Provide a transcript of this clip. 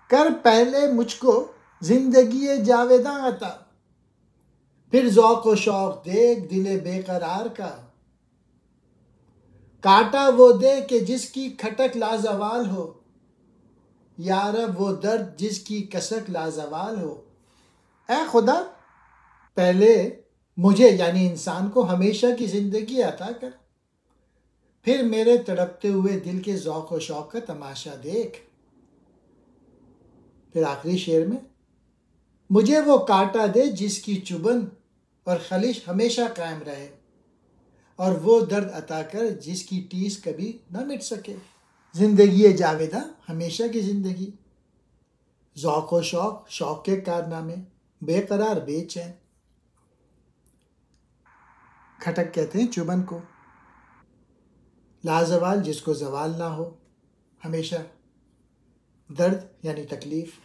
کر پہلے مجھ کو زندگی جاویداں عطا، پھر ذوق و شوق دیکھ دل بے قرار کا، کاٹا وہ دے کہ جس کی کھٹک لازوال ہو، یا رب وہ درد جس کی کسک لازوال ہو۔ اے خدا پہلے مجھے یعنی انسان کو ہمیشہ کی زندگی عطا کر، پھر میرے تڑپتے ہوئے دل کے ذوق و شوق کا تماشا دیکھ۔ پھر آخری شعر میں مجھے وہ کانٹا دے جس کی چبھن اور خلش ہمیشہ قائم رہے، اور وہ درد عطا کر جس کی ٹیس کبھی نہ مٹ سکے۔ زندگی جاویداں ہمیشہ کی زندگی، ذوق و شوق، شوق کے کارنامے، بے قرار بے چین۔ کھٹک کہتے ہیں چبھن کو، لازوال جس کو زوال نہ ہو، ہمیشہ، درد یعنی تکلیف۔